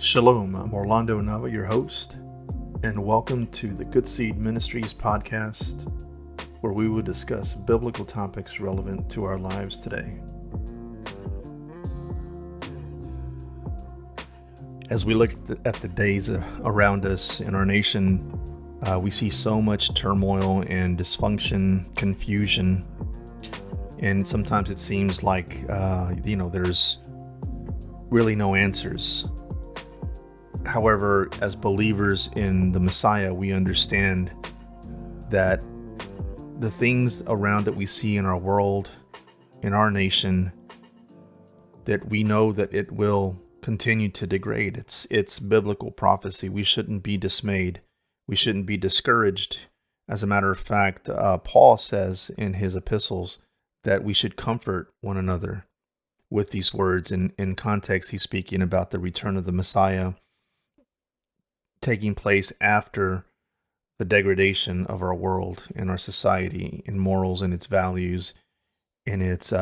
Shalom, I'm Orlando Nava, your host, and welcome to the Good Seed Ministries podcast, where we will discuss biblical topics relevant to our lives today. As we look at the days around us in our nation, we see so much turmoil and dysfunction, confusion, and sometimes it seems like, there's really no answers. However, as believers in the Messiah, we understand that the things around that we see in our world, in our nation, that we know that it will continue to degrade. It's biblical prophecy. We shouldn't be dismayed. We shouldn't be discouraged. As a matter of fact, Paul says in his epistles that we should comfort one another with these words. In context, he's speaking about the return of the Messiah taking place after the degradation of our world and our society in morals and its values and its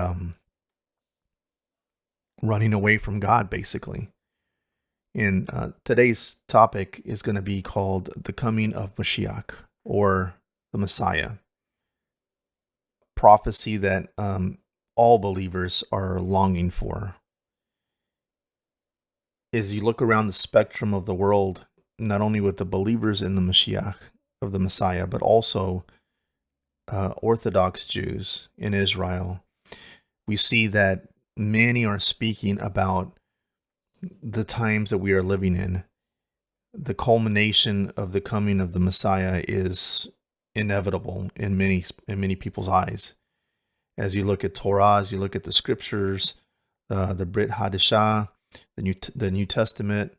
running away from God, basically. And today's topic is going to be called the coming of Moshiach, or the Messiah. Prophecy that all believers are longing for. As you look around the spectrum of the world, not only with the believers in the Moshiach of the Messiah, but also Orthodox Jews in Israel, we see that many are speaking about the times that we are living in. The culmination of the coming of the Messiah is inevitable in many people's eyes. As you look at Torah, as you look at the Scriptures, the Brit Hadashah, the New Testament,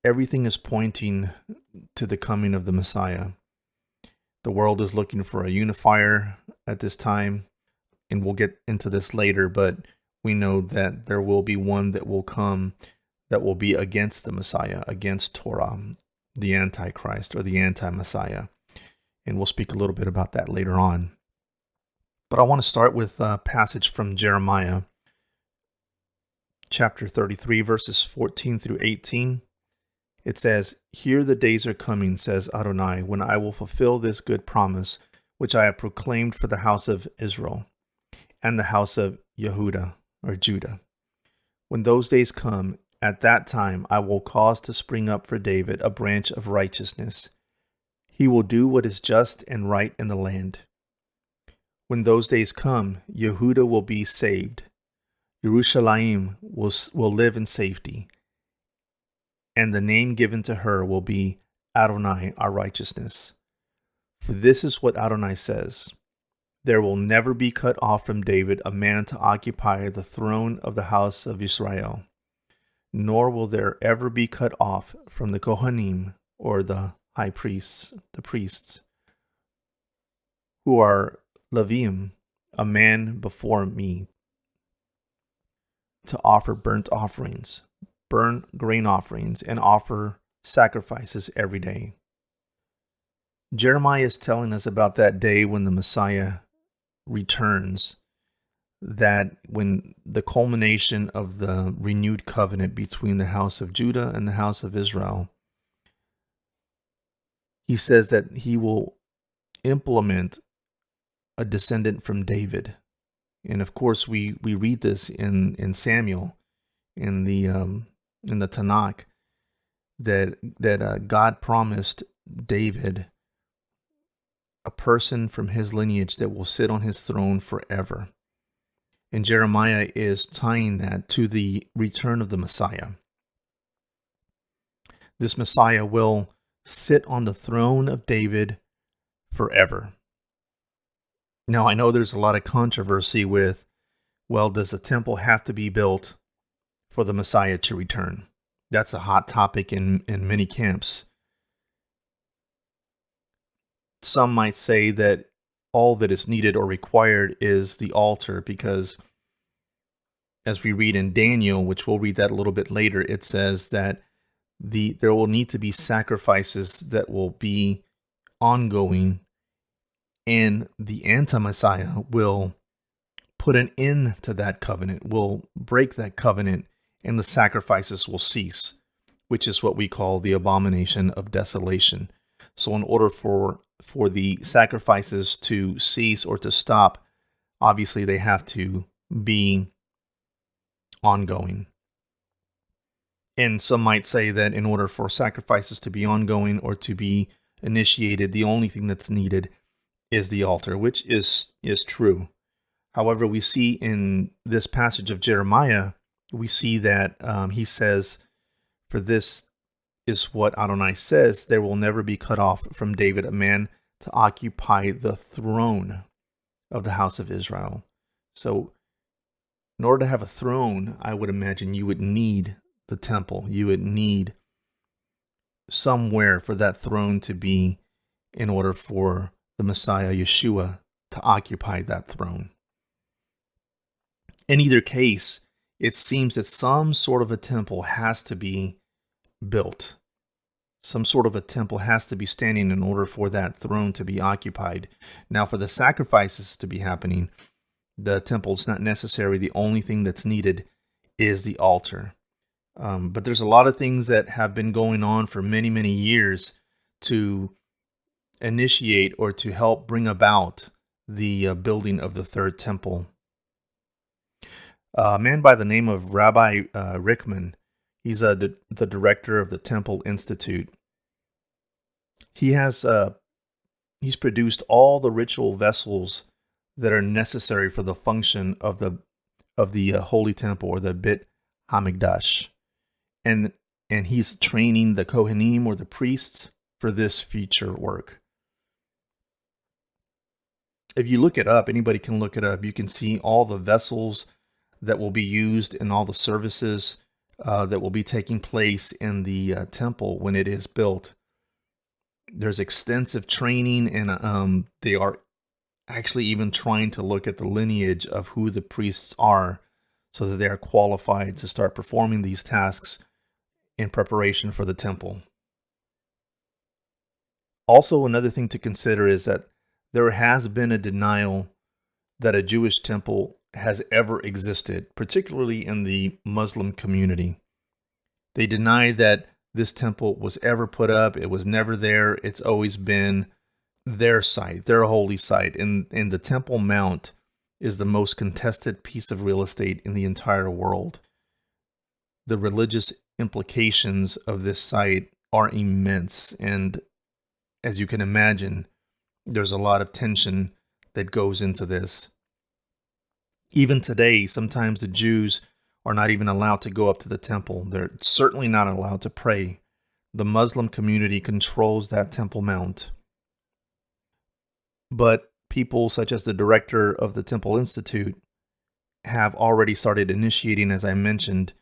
everything is pointing to the coming of the Messiah. The world is looking for a unifier at this time, and we'll get into this later, but we know that there will be one that will come that will be against the Messiah, against Torah, the antichrist or the anti-Messiah. And we'll speak a little bit about that later on. But I want to start with a passage from Jeremiah, chapter 33, verses 14 through 18. It says, "Here the days are coming, says Adonai, when I will fulfill this good promise, which I have proclaimed for the house of Israel and the house of Yehuda, or Judah. When those days come, at that time I will cause to spring up for David a branch of righteousness. He will do what is just and right in the land. When those days come, Yehuda will be saved. Jerusalem will live in safety. And the name given to her will be Adonai, our righteousness. For this is what Adonai says, there will never be cut off from David a man to occupy the throne of the house of Israel, nor will there ever be cut off from the Kohanim, or the high priests, the priests, who are Levim, a man before me, to offer burnt offerings, burn grain offerings, and offer sacrifices every day." Jeremiah is telling us about that day when the Messiah returns, that when the culmination of the renewed covenant between the house of Judah and the house of Israel, he says that he will implement a descendant from David. And of course, we read this in Samuel, in the Tanakh, that God promised David a person from his lineage that will sit on his throne forever. And Jeremiah is tying that to the return of the Messiah. This Messiah will sit on the throne of David forever. Now, I know there's a lot of controversy with, well, does the temple have to be built for the Messiah to return? That's a hot topic in many camps. Some might say that all that is needed or required is the altar, because as we read in Daniel, which we'll read that a little bit later, it says that there will need to be sacrifices that will be ongoing, and the anti-Messiah will put an end to that covenant, will break that covenant, and the sacrifices will cease. which is what we call the abomination of desolation. So in order for the sacrifices to cease or to stop, obviously they have to be ongoing. And some might say that in order for sacrifices to be ongoing or to be initiated, the only thing that's needed is the altar, which is true. However, we see in this passage of Jeremiah, we see that he says, "For this is what Adonai says, there will never be cut off from David a man to occupy the throne of the house of Israel." So in order to have a throne, I would imagine you would need the temple. You would need somewhere for that throne to be in order for the Messiah, Yeshua, to occupy that throne. In either case, it seems that some sort of a temple has to be built. Some sort of a temple has to be standing in order for that throne to be occupied. Now, for the sacrifices to be happening, the temple is not necessary. The only thing that's needed is the altar. But there's a lot of things that have been going on for many, many years to initiate or to help bring about the building of the third temple. A man by the name of Rabbi Rickman, he's the director of the Temple Institute. He's produced all the ritual vessels that are necessary for the function of the Holy Temple, or the Beit Hamikdash, and he's training the Kohanim, or the priests, for this future work. If you look it up, anybody can look it up. You can see all the vessels that will be used in all the services that will be taking place in the temple when it is built. There's extensive training, and they are actually even trying to look at the lineage of who the priests are, so that they are qualified to start performing these tasks in preparation for the temple. Also, another thing to consider is that there has been a denial that a Jewish temple has ever existed, particularly in the Muslim community. They deny that this temple was ever put up. It was never there. It's always been their site, their holy site. And the Temple Mount is the most contested piece of real estate in the entire world. The religious implications of this site are immense. And as you can imagine, there's a lot of tension that goes into this. Even today, sometimes the Jews are not even allowed to go up to the temple. They're certainly not allowed to pray. The Muslim community controls that Temple Mount. But people such as the director of the Temple Institute have already started initiating, as I mentioned,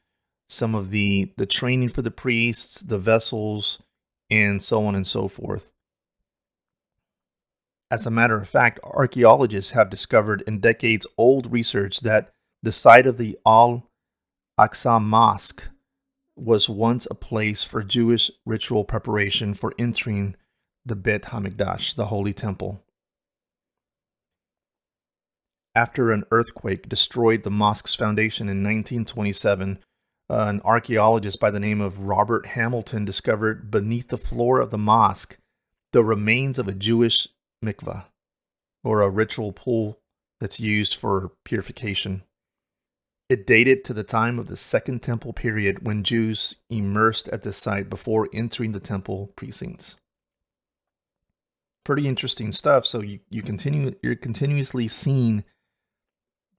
some of the training for the priests, the vessels, and so on and so forth. As a matter of fact, archaeologists have discovered in decades-old research that the site of the Al-Aqsa Mosque was once a place for Jewish ritual preparation for entering the Beit Hamikdash, the Holy Temple. After an earthquake destroyed the mosque's foundation in 1927, an archaeologist by the name of Robert Hamilton discovered beneath the floor of the mosque the remains of a Jewish mikvah, or a ritual pool that's used for purification. It dated to the time of the Second Temple period, when Jews immersed at this site before entering the temple precincts. Pretty interesting stuff. So you're continuously seeing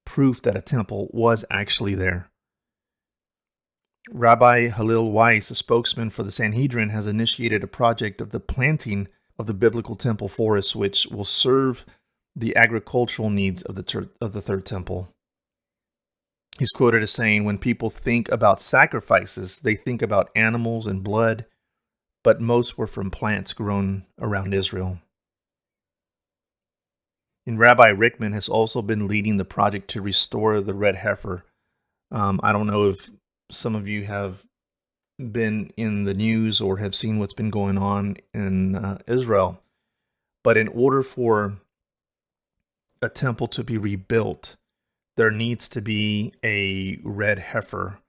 proof that a temple was actually there. Rabbi Hillel Weiss, a spokesman for the Sanhedrin, has initiated a project of the planting of the biblical temple forest, which will serve the agricultural needs of the third temple. He's quoted as saying, "When people think about sacrifices, they think about animals and blood, but most were from plants grown around Israel." And Rabbi Rickman has also been leading the project to restore the red heifer. I don't know if some of you have been in the news or have seen what's been going on in Israel, but in order for a temple to be rebuilt, there needs to be a red heifer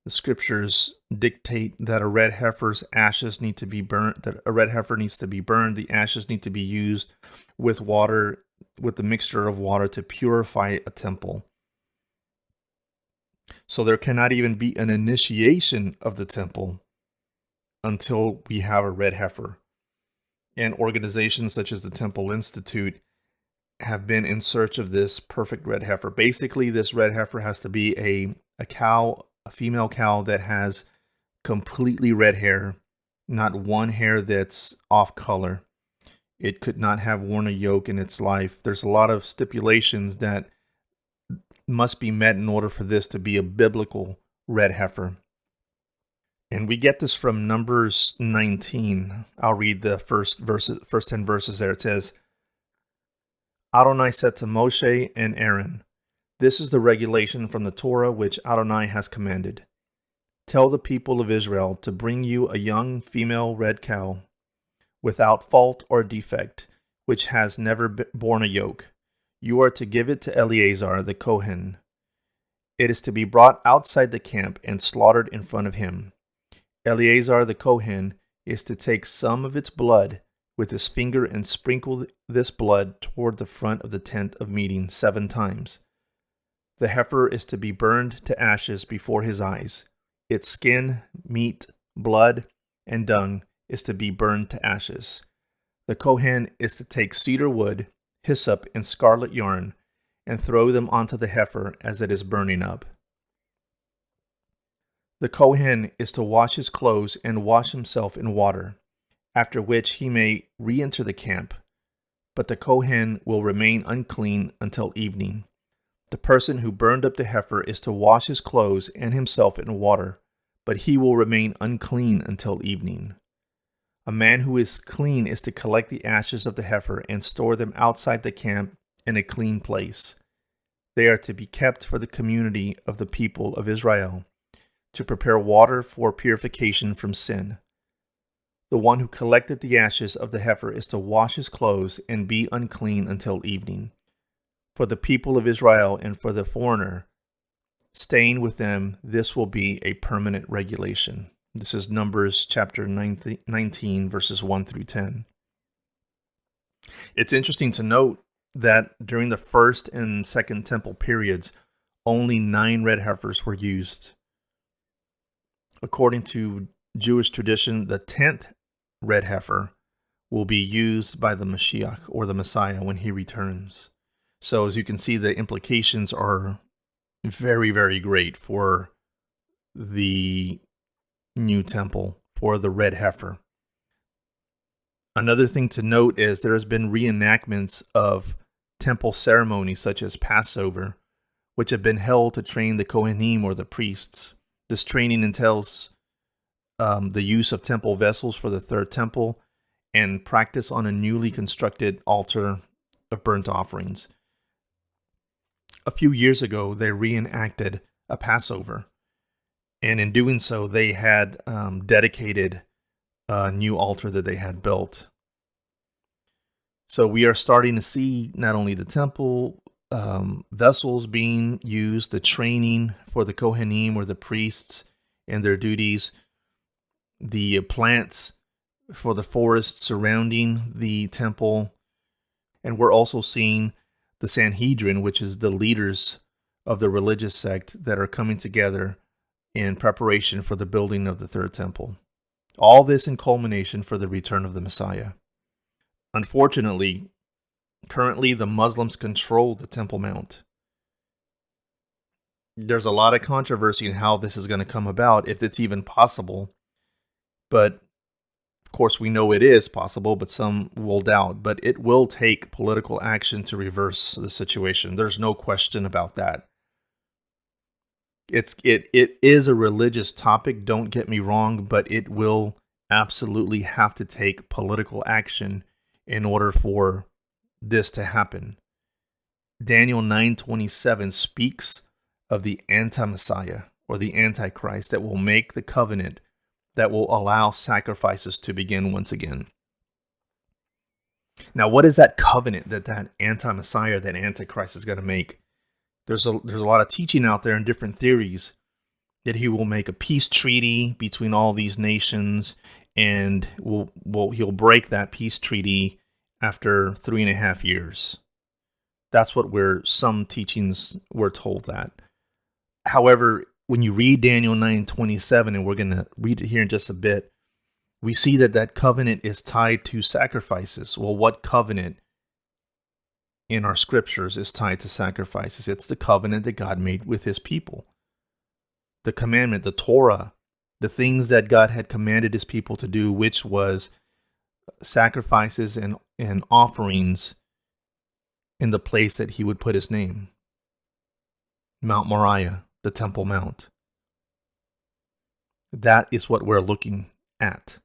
The scriptures dictate that a red heifer's ashes need to be burnt, that a red heifer needs to be burned. The ashes need to be used with water, with the mixture of water to purify a temple. So there cannot even be an initiation of the temple until we have a red heifer. And organizations such as the Temple Institute have been in search of this perfect red heifer. Basically, this red heifer has to be a cow, a female cow that has completely red hair, not one hair that's off color. It could not have worn a yoke in its life. There's a lot of stipulations that must be met in order for this to be a biblical red heifer. And we get this from Numbers 19. I'll read the first 10 verses there. It says, Adonai said to Moshe and Aaron, "This is the regulation from the Torah which Adonai has commanded. Tell the people of Israel to bring you a young female red cow, without fault or defect, which has never borne a yoke. You are to give it to Eleazar the Kohen. It is to be brought outside the camp and slaughtered in front of him. Eleazar the Kohen is to take some of its blood with his finger and sprinkle this blood toward the front of the tent of meeting 7 times. The heifer is to be burned to ashes before his eyes. Its skin, meat, blood, and dung is to be burned to ashes. The Kohen is to take cedar wood, hyssop, and scarlet yarn, and throw them onto the heifer as it is burning up. The Kohen is to wash his clothes and wash himself in water, after which he may re-enter the camp, but the Kohen will remain unclean until evening. The person who burned up the heifer is to wash his clothes and himself in water, but he will remain unclean until evening. A man who is clean is to collect the ashes of the heifer and store them outside the camp in a clean place. They are to be kept for the community of the people of Israel, to prepare water for purification from sin. The one who collected the ashes of the heifer is to wash his clothes and be unclean until evening. For the people of Israel and for the foreigner staying with them, this will be a permanent regulation. This is Numbers chapter 19, verses 1 through 10. It's interesting to note that during the first and second temple periods, only 9 red heifers were used. According to Jewish tradition, the 10th red heifer will be used by the Moshiach, or the Messiah, when he returns. So as you can see, the implications are very, very great for the new temple, for the red heifer. Another thing to note is there has been reenactments of temple ceremonies such as Passover, which have been held to train the Kohanim, or the priests. This training entails the use of temple vessels for the third temple and practice on a newly constructed altar of burnt offerings. A few years ago, they reenacted a Passover, and in doing so, they had dedicated a new altar that they had built. So we are starting to see not only the temple vessels being used, the training for the Kohanim, or the priests, and their duties, the plants for the forest surrounding the temple, and we're also seeing the Sanhedrin, which is the leaders of the religious sect that are coming together in preparation for the building of the third temple. All this in culmination for the return of the Messiah. Unfortunately, currently the Muslims control the Temple Mount. There's a lot of controversy in how this is going to come about, if it's even possible. But of course, we know it is possible, but some will doubt. But it will take political action to reverse the situation. There's no question about that. It is a religious topic, don't get me wrong, but it will absolutely have to take political action in order for this to happen. Daniel 9:27 speaks of the anti-Messiah, or the antichrist, that will make the covenant that will allow sacrifices to begin once again. Now, what is that covenant that anti-Messiah, that antichrist, is going to make? There's a lot of teaching out there and different theories. that he will make a peace treaty between all these nations, and he'll break that peace treaty after 3.5 years. That's what some teachings we're told that. However, when you read Daniel 9:27, and we're going to read it here in just a bit, we see that covenant is tied to sacrifices. Well, what covenant in our scriptures is tied to sacrifices? It's the covenant that God made with his people. The commandment, the Torah, the things that God had commanded his people to do, which was sacrifices and offerings in the place that he would put his name. Mount Moriah, the Temple Mount. That is what we're looking at.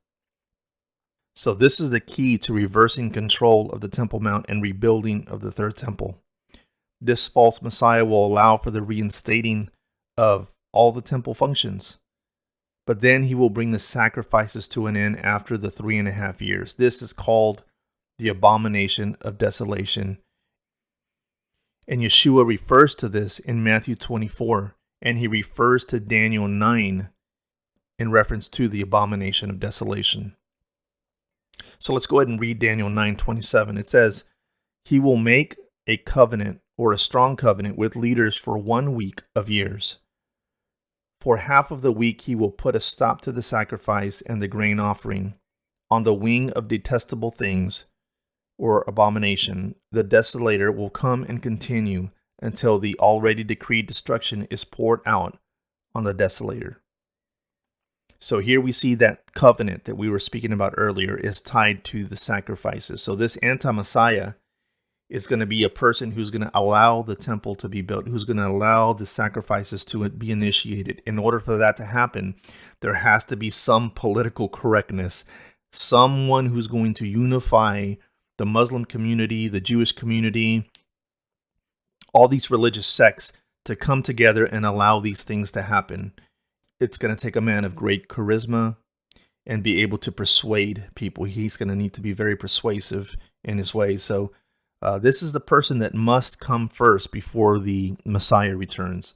So this is the key to reversing control of the Temple Mount and rebuilding of the third temple. This false Messiah will allow for the reinstating of all the temple functions. But then he will bring the sacrifices to an end after the 3.5 years. This is called the abomination of desolation. And Yeshua refers to this in Matthew 24, and he refers to Daniel 9 in reference to the abomination of desolation. So let's go ahead and read Daniel 9:27. It says, "He will make a covenant or a strong covenant with leaders for 1 week of years. For half of the week he will put a stop to the sacrifice and the grain offering. On the wing of detestable things, or abomination, the desolator will come and continue until the already decreed destruction is poured out on the desolator." So here we see that covenant that we were speaking about earlier is tied to the sacrifices. So this anti-Messiah is going to be a person who's going to allow the temple to be built, who's going to allow the sacrifices to be initiated. In order for that to happen, there has to be some political correctness, someone who's going to unify the Muslim community, the Jewish community, all these religious sects to come together and allow these things to happen. It's going to take a man of great charisma and be able to persuade people. He's going to need to be very persuasive in his ways. So this is the person that must come first before the Messiah returns.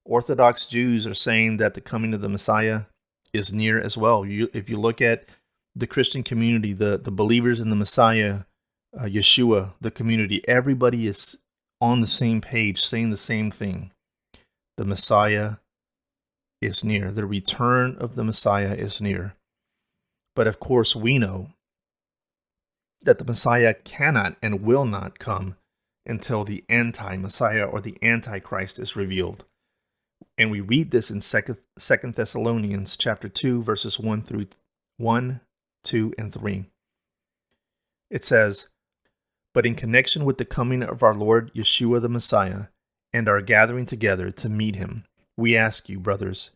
Orthodox Jews are saying that the coming of the Messiah is near as well. If you look at the Christian community, the believers in the Messiah, Yeshua, the community, everybody is on the same page, saying the same thing. The Messiah is near. The return of the Messiah is near. But of course, we know that the Messiah cannot and will not come until the anti-Messiah or the antichrist is revealed. And we read this in 2 Thessalonians chapter 2, verses 1, 2, and 3. It says, "But in connection with the coming of our Lord Yeshua the Messiah and our gathering together to meet him, we ask you, brothers,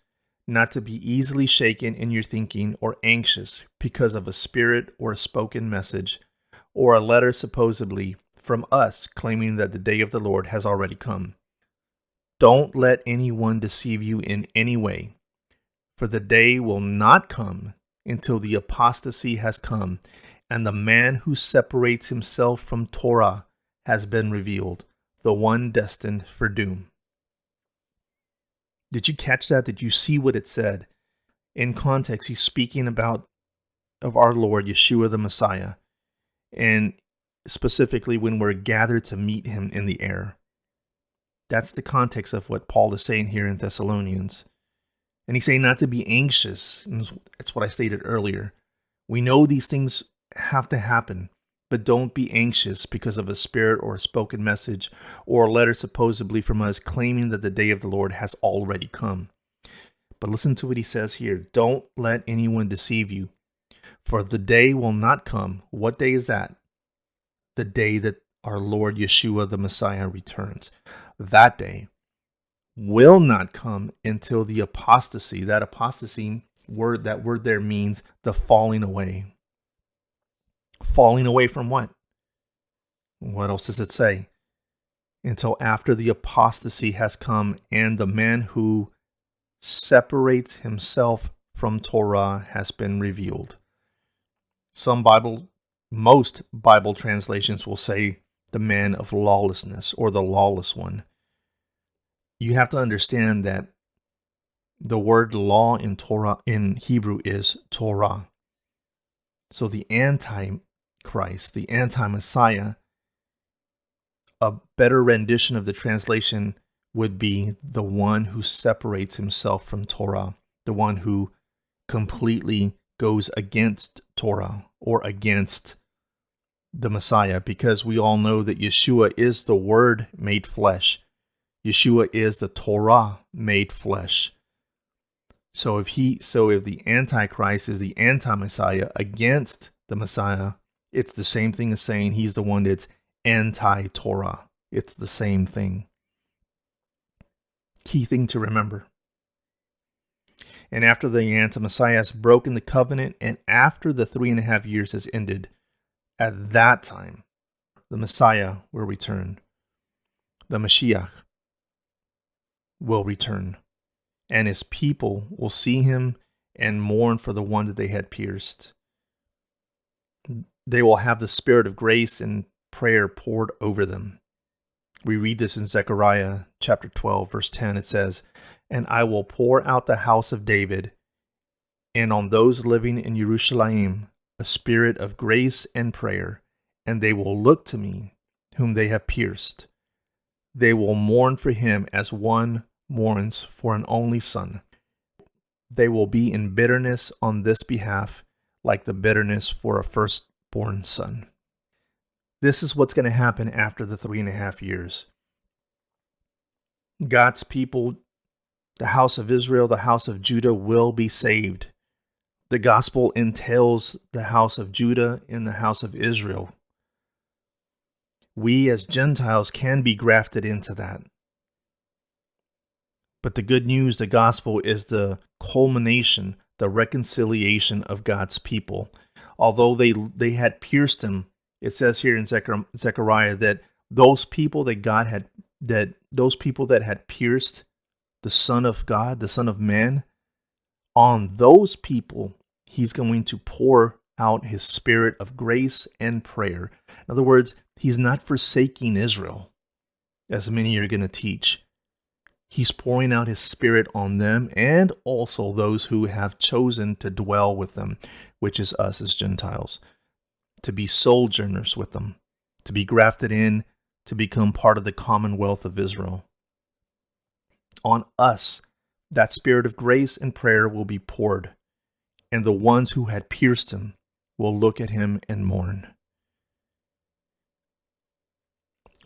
not to be easily shaken in your thinking or anxious because of a spirit or a spoken message or a letter supposedly from us claiming that the day of the Lord has already come. Don't let anyone deceive you in any way, for the day will not come until the apostasy has come and the man who separates himself from Torah has been revealed, the one destined for doom." Did you catch that? Did you see what it said? In context, he's speaking about of our Lord Yeshua the Messiah, and specifically when we're gathered to meet him in the air. That's the context of what Paul is saying here in Thessalonians. And he's saying not to be anxious. And that's what I stated earlier. We know these things have to happen, but don't be anxious because of a spirit or a spoken message or a letter supposedly from us claiming that the day of the Lord has already come. But listen to what he says here. Don't let anyone deceive you, for the day will not come. What day is that? The day that our Lord Yeshua the Messiah returns. That day will not come until the apostasy. That apostasy word, that word there means the falling away. Falling away from what? What else does it say? Until after the apostasy has come and the man who separates himself from Torah has been revealed. Most Bible translations will say the man of lawlessness or the lawless one. You have to understand that The word law in Torah in Hebrew is Torah. So the antichrist, the anti-Messiah, a better rendition of the translation would be the one who separates himself from Torah, the one who completely goes against Torah or against the Messiah, because we all know that Yeshua is the Word made flesh. Yeshua is the Torah made flesh. So if the Antichrist is the anti-Messiah against the Messiah, it's the same thing as saying he's the one that's anti-Torah. It's the same thing. Key thing to remember. And after the anti-Messiah has broken the covenant, and after the 3.5 years has ended, at that time, the Messiah will return. The Moshiach will return. And his people will see him and mourn for the one that they had pierced. They will have the spirit of grace and prayer poured over them. We read this in Zechariah chapter 12, verse 10. It says, "And I will pour out the house of David, and on those living in Jerusalem, a spirit of grace and prayer, and they will look to me, whom they have pierced. They will mourn for him as one mourns for an only son. They will be in bitterness on this behalf, like the bitterness for a firstborn son." This is what's going to happen after the 3.5 years. God's people, the house of Israel, the house of Judah, will be saved. The gospel entails the house of Judah and the house of Israel. We as Gentiles can be grafted into that. But the good news, the gospel, is the culmination, the reconciliation of God's people. Although they had pierced him, it says here in Zechariah that those people that had pierced the Son of God, the Son of Man, on those people, he's going to pour out his spirit of grace and prayer. In other words, he's not forsaking Israel, as many are going to teach. He's pouring out his spirit on them and also those who have chosen to dwell with them, which is us as Gentiles, to be sojourners with them, to be grafted in, to become part of the commonwealth of Israel. On us, that spirit of grace and prayer will be poured, and the ones who had pierced him will look at him and mourn.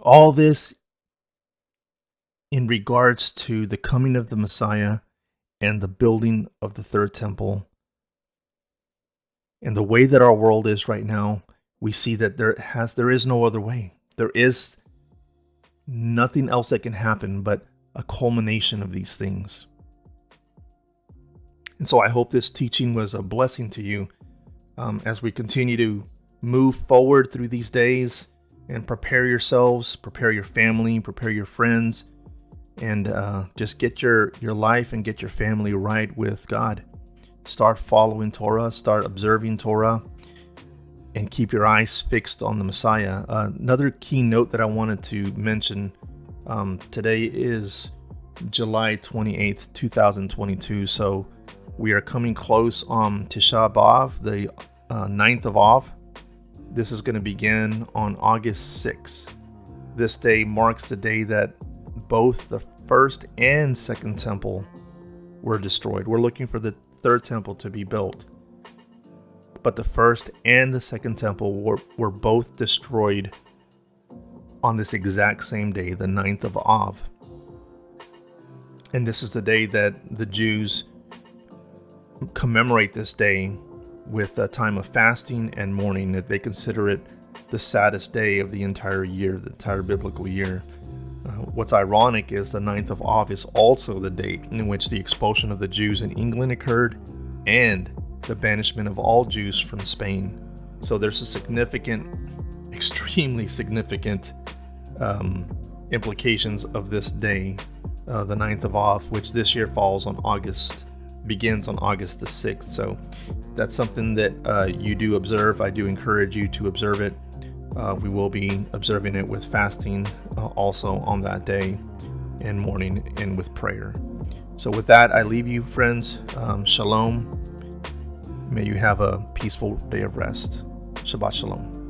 All this in regards to the coming of the Messiah and the building of the third temple. And the way that our world is right now, we see that there is no other way. There is nothing else that can happen but a culmination of these things. And so I hope this teaching was a blessing to you as we continue to move forward through these days and prepare yourselves, prepare your family, prepare your friends, and just get your life and get your family right with God. Start following Torah, start observing Torah, and keep your eyes fixed on the Messiah. Another key note that I wanted to mention, today is July 28th, 2022, so we are coming close on Tisha B'Av, the 9th of Av. This is going to begin on August 6th. This day marks the day that both the first and second temple were destroyed. We're looking for the third temple to be built. But the first and the second temple were both destroyed on this exact same day, the 9th of Av. And this is the day that the Jews commemorate this day with a time of fasting and mourning, that they consider it the saddest day of the entire year, the entire biblical year. What's ironic is the 9th of Av is also the date in which the expulsion of the Jews in England occurred and the banishment of all Jews from Spain. So there's a significant, extremely significant implications of this day, the 9th of Av, which this year begins on August the 6th. So that's something that you do observe. I do encourage you to observe it. We will be observing it with fasting also on that day, and mourning and with prayer. So with that, I leave you, friends. Shalom. May you have a peaceful day of rest. Shabbat shalom.